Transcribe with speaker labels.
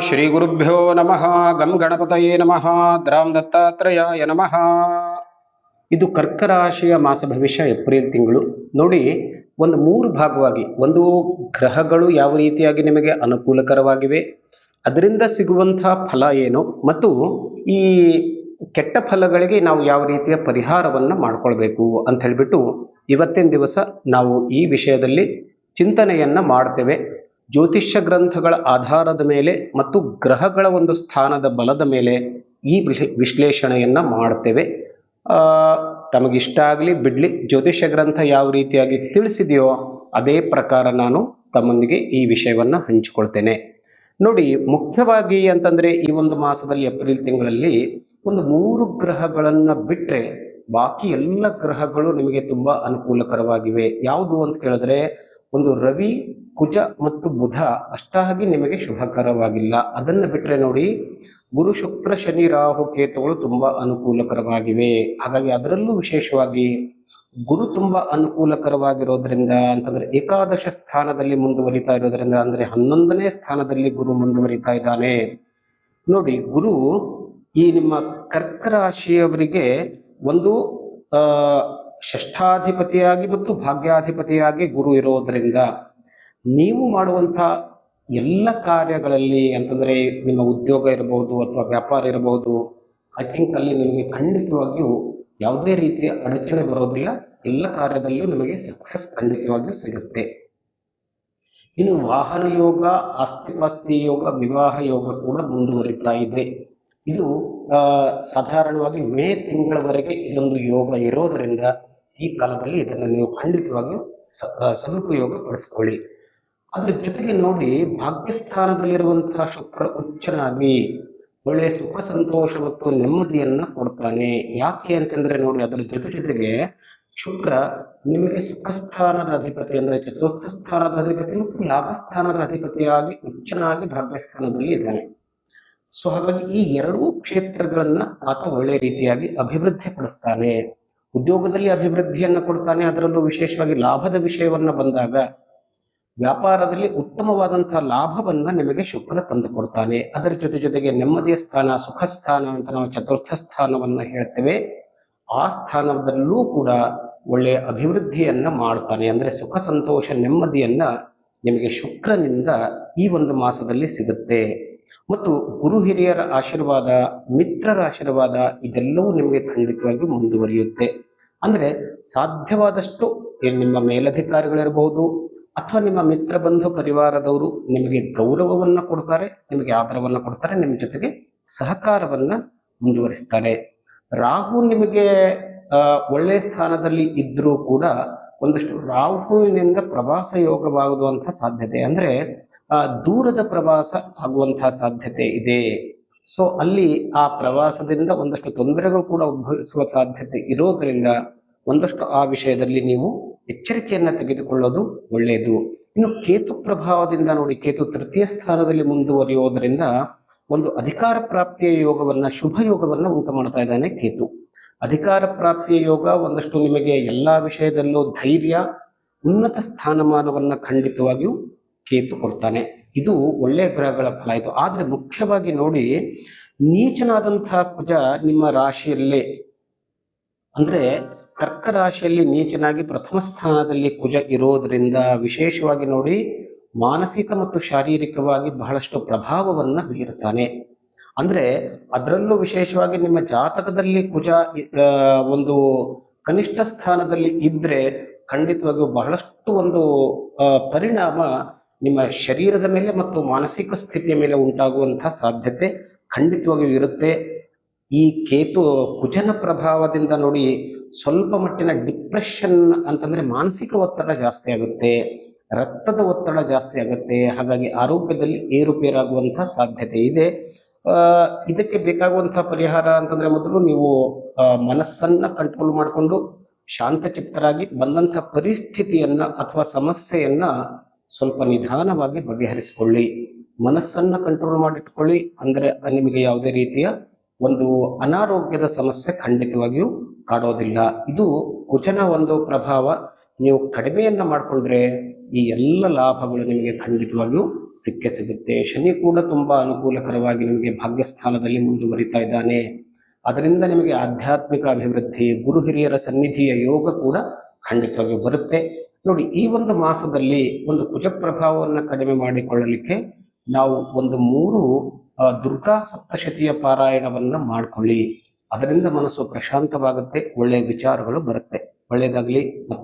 Speaker 1: ಶ್ರೀ ಗುರುಭ್ಯೋ ನಮಃ. ಗಂ ಗಣಪತಯೇ ನಮಃ. ದ್ರಾಂ ದತ್ತಾತ್ರೇಯಾಯ ನಮಃ. ಇದು ಕರ್ಕ ರಾಶಿಯ ಮಾಸ ಭವಿಷ್ಯ ಏಪ್ರಿಲ್ ತಿಂಗಳು. ನೋಡಿ, ಒಂದು 3 ಭಾಗವಾಗಿ, ಒಂದು ಗ್ರಹಗಳು ಯಾವ ರೀತಿಯಾಗಿ ನಿಮಗೆ ಅನುಕೂಲಕರವಾಗಿವೆ, ಅದರಿಂದ ಸಿಗುವಂತಹ ಫಲ ಏನು, ಮತ್ತು ಈ ಕೆಟ್ಟ ಫಲಗಳಿಗೆ ನಾವು ಯಾವ ರೀತಿಯ ಪರಿಹಾರವನ್ನು ಮಾಡ್ಕೊಳ್ಬೇಕು ಅಂತ ಹೇಳಿಬಿಟ್ಟು ಇವತ್ತಿನ ದಿವಸ ನಾವು ಈ ವಿಷಯದಲ್ಲಿ ಚಿಂತನೆಯನ್ನ ಮಾಡ್ತೇವೆ. ಜ್ಯೋತಿಷ್ಯ ಗ್ರಂಥಗಳ ಆಧಾರದ ಮೇಲೆ ಮತ್ತು ಗ್ರಹಗಳ ಒಂದು ಸ್ಥಾನದ ಬಲದ ಮೇಲೆ ಈ ವಿಶ್ಲೇಷಣೆಯನ್ನ ಮಾಡ್ತೇವೆ. ತಮಗಿಷ್ಟ ಆಗಲಿ ಬಿಡ್ಲಿ, ಜ್ಯೋತಿಷ್ಯ ಗ್ರಂಥ ಯಾವ ರೀತಿಯಾಗಿ ತಿಳಿಸಿದೆಯೋ ಅದೇ ಪ್ರಕಾರ ನಾನು ತಮ್ಮೊಂದಿಗೆ ಈ ವಿಷಯವನ್ನ ಹಂಚಿಕೊಳ್ತೇನೆ. ನೋಡಿ, ಮುಖ್ಯವಾಗಿ ಅಂತಂದ್ರೆ ಈ ಒಂದು ಮಾಸದಲ್ಲಿ ಏಪ್ರಿಲ್ ತಿಂಗಳಲ್ಲಿ ಒಂದು 3 ಗ್ರಹಗಳನ್ನ ಬಿಟ್ರೆ ಬಾಕಿ ಎಲ್ಲ ಗ್ರಹಗಳು ನಿಮಗೆ ತುಂಬಾ ಅನುಕೂಲಕರವಾಗಿವೆ. ಯಾವುದು ಅಂತ ಕೇಳಿದ್ರೆ, ಒಂದು ರವಿ, ಕುಜ ಮತ್ತು ಬುಧ ಅಷ್ಟಾಗಿ ನಿಮಗೆ ಶುಭಕರವಾಗಿಲ್ಲ. ಅದನ್ನು ಬಿಟ್ರೆ ನೋಡಿ, ಗುರು, ಶುಕ್ರ, ಶನಿ, ರಾಹು, ಕೇತುಗಳು ತುಂಬಾ ಅನುಕೂಲಕರವಾಗಿವೆ. ಹಾಗಾಗಿ ಅದರಲ್ಲೂ ವಿಶೇಷವಾಗಿ ಗುರು ತುಂಬಾ ಅನುಕೂಲಕರವಾಗಿರೋದ್ರಿಂದ ಅಂತಂದ್ರೆ ಏಕಾದಶ ಸ್ಥಾನದಲ್ಲಿ ಮುಂದುವರಿತಾ ಇರೋದ್ರಿಂದ, ಅಂದ್ರೆ 11ನೇ ಸ್ಥಾನದಲ್ಲಿ ಗುರು ಮುಂದುವರಿತಾ ಇದ್ದಾನೆ. ನೋಡಿ, ಗುರು ಈ ನಿಮ್ಮ ಕರ್ಕ ರಾಶಿಯವರಿಗೆ ಒಂದು ಷಷ್ಠಾಧಿಪತಿಯಾಗಿ ಮತ್ತು ಭಾಗ್ಯಾಧಿಪತಿಯಾಗಿ ಗುರು ಇರೋದ್ರಿಂದ ನೀವು ಮಾಡುವಂಥ ಎಲ್ಲ ಕಾರ್ಯಗಳಲ್ಲಿ ಅಂತಂದ್ರೆ ನಿಮ್ಮ ಉದ್ಯೋಗ ಇರಬಹುದು ಅಥವಾ ವ್ಯಾಪಾರ ಇರಬಹುದು, ಐ ಥಿಂಕ್ ಅಲ್ಲಿ ನಿಮಗೆ ಖಂಡಿತವಾಗಿಯೂ ಯಾವುದೇ ರೀತಿಯ ಅಡಚಣೆ ಬರೋದಿಲ್ಲ. ಎಲ್ಲ ಕಾರ್ಯದಲ್ಲೂ ನಿಮಗೆ ಸಕ್ಸಸ್ ಖಂಡಿತವಾಗಿಯೂ ಸಿಗುತ್ತೆ. ಇನ್ನು ವಾಹನ ಯೋಗ, ಆಸ್ತಿಪಾಸ್ತಿ ಯೋಗ, ವಿವಾಹ ಯೋಗ ಕೂಡ ಮುಂದುವರಿತಾ ಇದೆ. ಇದು ಸಾಧಾರಣವಾಗಿ ಮೇ ತಿಂಗಳವರೆಗೆ ಇದೊಂದು ಯೋಗ ಇರೋದರಿಂದ ಈ ಕಾಲದಲ್ಲಿ ಇದನ್ನು ನೀವು ಖಂಡಿತವಾಗಿಯೂ ಸದುಪಯೋಗ ಪಡಿಸ್ಕೊಳ್ಳಿ. ಅದ್ರ ಜೊತೆಗೆ ನೋಡಿ, ಭಾಗ್ಯಸ್ಥಾನದಲ್ಲಿರುವಂತಹ ಶುಕ್ರ ಉಚ್ಚನಾಗಿ ಒಳ್ಳೆಯ ಸುಖ, ಸಂತೋಷ ಮತ್ತು ನೆಮ್ಮದಿಯನ್ನ ಕೊಡ್ತಾನೆ. ಯಾಕೆ ಅಂತಂದ್ರೆ ನೋಡಿ, ಅದರ ಜೊತೆಗೆ ಶುಕ್ರ ನಿಮಗೆ ಸುಖ ಸ್ಥಾನದ ಅಧಿಪತಿ, ಅಂದ್ರೆ ಚತುರ್ಥ ಸ್ಥಾನದ ಅಧಿಪತಿ ಮತ್ತು ಲಾಭ ಸ್ಥಾನದ ಅಧಿಪತಿಯಾಗಿ ಉಚ್ಚನಾಗಿ ಭಾಗ್ಯಸ್ಥಾನದಲ್ಲಿ ಇದ್ದಾನೆ. ಸೊ ಹಾಗಾಗಿ ಈ 2 ಕ್ಷೇತ್ರಗಳನ್ನ ಆತ ಒಳ್ಳೆ ರೀತಿಯಾಗಿ ಅಭಿವೃದ್ಧಿ ಪಡಿಸ್ತಾನೆ. ಉದ್ಯೋಗದಲ್ಲಿ ಅಭಿವೃದ್ಧಿಯನ್ನ ಕೊಡ್ತಾನೆ. ಅದರಲ್ಲೂ ವಿಶೇಷವಾಗಿ ಲಾಭದ ವಿಷಯವನ್ನ ಬಂದಾಗ ವ್ಯಾಪಾರದಲ್ಲಿ ಉತ್ತಮವಾದಂತಹ ಲಾಭವನ್ನ ನಿಮಗೆ ಶುಕ್ರ ತಂದು ಕೊಡ್ತಾನೆ. ಅದರ ಜೊತೆಗೆ ನೆಮ್ಮದಿಯ ಸ್ಥಾನ, ಸುಖ ಸ್ಥಾನ ಅಂತ ನಾವು ಚತುರ್ಥ ಸ್ಥಾನವನ್ನ ಹೇಳ್ತೇವೆ. ಆ ಸ್ಥಾನದಲ್ಲೂ ಕೂಡ ಒಳ್ಳೆಯ ಅಭಿವೃದ್ಧಿಯನ್ನ ಮಾಡ್ತಾನೆ. ಅಂದ್ರೆ ಸುಖ, ಸಂತೋಷ, ನೆಮ್ಮದಿಯನ್ನ ನಿಮಗೆ ಶುಕ್ರನಿಂದ ಈ ಒಂದು ಮಾಸದಲ್ಲಿ ಸಿಗುತ್ತೆ. ಮತ್ತು ಗುರು ಹಿರಿಯರ ಆಶೀರ್ವಾದ, ಮಿತ್ರರ ಆಶೀರ್ವಾದ ಇದೆಲ್ಲವೂ ನಿಮಗೆ ಖಂಡಿತವಾಗಿ ಮುಂದುವರಿಯುತ್ತೆ. ಅಂದ್ರೆ ಸಾಧ್ಯವಾದಷ್ಟು ನಿಮ್ಮ ಮೇಲಧಿಕಾರಿಗಳಿರಬಹುದು ಅಥವಾ ನಿಮ್ಮ ಮಿತ್ರ ಬಂಧು ಪರಿವಾರದವರು ನಿಮಗೆ ಗೌರವವನ್ನ ಕೊಡ್ತಾರೆ, ನಿಮಗೆ ಆದರವನ್ನ ಕೊಡ್ತಾರೆ, ನಿಮ್ಮ ಜೊತೆಗೆ ಸಹಕಾರವನ್ನ ಮುಂದುವರಿಸ್ತಾರೆ. ರಾಹು ನಿಮಗೆ ಒಳ್ಳೆಯ ಸ್ಥಾನದಲ್ಲಿ ಇದ್ರೂ ಕೂಡ ಒಂದಷ್ಟು ರಾಹುವಿನಿಂದ ಪ್ರವಾಸ ಯೋಗವಾಗುವಂತಹ ಸಾಧ್ಯತೆ, ಅಂದ್ರೆ ದೂರದ ಪ್ರವಾಸ ಆಗುವಂತಹ ಸಾಧ್ಯತೆ ಇದೆ. ಸೊ ಅಲ್ಲಿ ಆ ಪ್ರವಾಸದಿಂದ ಒಂದಷ್ಟು ತೊಂದರೆಗಳು ಕೂಡ ಉದ್ಭವಿಸುವ ಸಾಧ್ಯತೆ ಇರೋದ್ರಿಂದ ಒಂದಷ್ಟು ಆ ವಿಷಯದಲ್ಲಿ ನೀವು ಎಚ್ಚರಿಕೆಯನ್ನ ತೆಗೆದುಕೊಳ್ಳೋದು ಒಳ್ಳೆಯದು. ಇನ್ನು ಕೇತು ಪ್ರಭಾವದಿಂದ ನೋಡಿ, ಕೇತು ತೃತೀಯ ಸ್ಥಾನದಲ್ಲಿ ಮುಂದುವರಿಯೋದ್ರಿಂದ ಒಂದು ಅಧಿಕಾರ ಪ್ರಾಪ್ತಿಯ ಯೋಗವನ್ನ, ಶುಭ ಯೋಗವನ್ನ ಉಂಟು ಮಾಡ್ತಾ ಇದ್ದಾನೆ ಕೇತು. ಅಧಿಕಾರ ಪ್ರಾಪ್ತಿಯ ಯೋಗ ಒಂದಷ್ಟು ನಿಮಗೆ ಎಲ್ಲಾ ವಿಷಯದಲ್ಲೂ ಧೈರ್ಯ, ಉನ್ನತ ಸ್ಥಾನಮಾನವನ್ನ ಖಂಡಿತವಾಗಿಯೂ ಕೇತು ಕೊಡ್ತಾನೆ. ಇದು ಒಳ್ಳೆಯ ಗ್ರಹಗಳ ಫಲ ಇದು. ಆದ್ರೆ ಮುಖ್ಯವಾಗಿ ನೋಡಿ, ನೀಚನಾದಂತಹ ಕುಜ ನಿಮ್ಮ ರಾಶಿಯಲ್ಲೇ, ಅಂದ್ರೆ ಕರ್ಕ ರಾಶಿಯಲ್ಲಿ ನೀಚನಾಗಿ ಪ್ರಥಮ ಸ್ಥಾನದಲ್ಲಿ ಕುಜ ಇರೋದ್ರಿಂದ ವಿಶೇಷವಾಗಿ ನೋಡಿ, ಮಾನಸಿಕ ಮತ್ತು ಶಾರೀರಿಕವಾಗಿ ಬಹಳಷ್ಟು ಪ್ರಭಾವವನ್ನ ಬೀರುತ್ತಾನೆ. ಅಂದ್ರೆ ಅದರಲ್ಲೂ ವಿಶೇಷವಾಗಿ ನಿಮ್ಮ ಜಾತಕದಲ್ಲಿ ಕುಜ ಒಂದು ಕನಿಷ್ಠ ಸ್ಥಾನದಲ್ಲಿ ಇದ್ರೆ ಖಂಡಿತವಾಗಿಯೂ ಬಹಳಷ್ಟು ಒಂದು ಪರಿಣಾಮ ನಿಮ್ಮ ಶರೀರದ ಮೇಲೆ ಮತ್ತು ಮಾನಸಿಕ ಸ್ಥಿತಿಯ ಮೇಲೆ ಉಂಟಾಗುವಂತಹ ಸಾಧ್ಯತೆ ಖಂಡಿತವಾಗಿಯೂ ಇರುತ್ತೆ. ಈ ಕೇತು ಕುಜನ ಪ್ರಭಾವದಿಂದ ನೋಡಿ, ಸ್ವಲ್ಪ ಮಟ್ಟಿನ ಡಿಪ್ರೆಷನ್ ಅಂತಂದ್ರೆ ಮಾನಸಿಕ ಒತ್ತಡ ಜಾಸ್ತಿ ಆಗುತ್ತೆ, ರಕ್ತದ ಒತ್ತಡ ಜಾಸ್ತಿ ಆಗುತ್ತೆ. ಹಾಗಾಗಿ ಆರೋಗ್ಯದಲ್ಲಿ ಏರುಪೇರಾಗುವಂತಹ ಸಾಧ್ಯತೆ ಇದೆ. ಇದಕ್ಕೆ ಬೇಕಾಗುವಂತಹ ಪರಿಹಾರ ಅಂತಂದ್ರೆ, ಮೊದಲು ನೀವು ಮನಸ್ಸನ್ನ ಕಂಟ್ರೋಲ್ ಮಾಡಿಕೊಂಡು ಶಾಂತಚಿತ್ತರಾಗಿ ಬಂದಂತಹ ಪರಿಸ್ಥಿತಿಯನ್ನ ಅಥವಾ ಸಮಸ್ಯೆಯನ್ನ ಸ್ವಲ್ಪ ನಿಧಾನವಾಗಿ ಬಗೆಹರಿಸಿಕೊಳ್ಳಿ. ಮನಸ್ಸನ್ನ ಕಂಟ್ರೋಲ್ ಮಾಡಿಟ್ಕೊಳ್ಳಿ. ಅಂದ್ರೆ ನಿಮಗೆ ಯಾವುದೇ ರೀತಿಯ ಒಂದು ಅನಾರೋಗ್ಯದ ಸಮಸ್ಯೆ ಖಂಡಿತವಾಗಿಯೂ ಕಾಡೋದಿಲ್ಲ. ಇದು ಕುಜನ ಒಂದು ಪ್ರಭಾವ. ನೀವು ಕಡಿಮೆಯನ್ನ ಮಾಡಿಕೊಂಡ್ರೆ ಈ ಎಲ್ಲ ಲಾಭಗಳು ನಿಮಗೆ ಖಂಡಿತವಾಗಿಯೂ ಸಿಕ್ಕೇ ಸಿಗುತ್ತೆ. ಶನಿ ಕೂಡ ತುಂಬಾ ಅನುಕೂಲಕರವಾಗಿ ನಿಮಗೆ ಭಾಗ್ಯಸ್ಥಾನದಲ್ಲಿ ಮುಂದುವರಿತಾ ಇದ್ದಾನೆ. ಅದರಿಂದ ನಿಮಗೆ ಆಧ್ಯಾತ್ಮಿಕ ಅಭಿವೃದ್ಧಿ, ಗುರು ಹಿರಿಯರ ಸನ್ನಿಧಿಯ ಯೋಗ ಕೂಡ ಖಂಡಿತವಾಗಿ ಬರುತ್ತೆ. ನೋಡಿ, ಈ ಒಂದು ಮಾಸದಲ್ಲಿ ಒಂದು ಕುಜ ಪ್ರಭಾವವನ್ನು ಕಡಿಮೆ ಮಾಡಿಕೊಳ್ಳಲಿಕ್ಕೆ ನಾವು ಒಂದು 3 ದುರ್ಗಾ ಸಪ್ತಶತಿಯ ಪಾರಾಯಣವನ್ನ ಮಾಡ್ಕೊಳ್ಳಿ. ಅದರಿಂದ ಮನಸ್ಸು ಪ್ರಶಾಂತವಾಗುತ್ತೆ, ಒಳ್ಳೆಯ ವಿಚಾರಗಳು ಬರುತ್ತೆ. ಒಳ್ಳೆಯದಾಗ್ಲಿ. ಮತ್ತೆ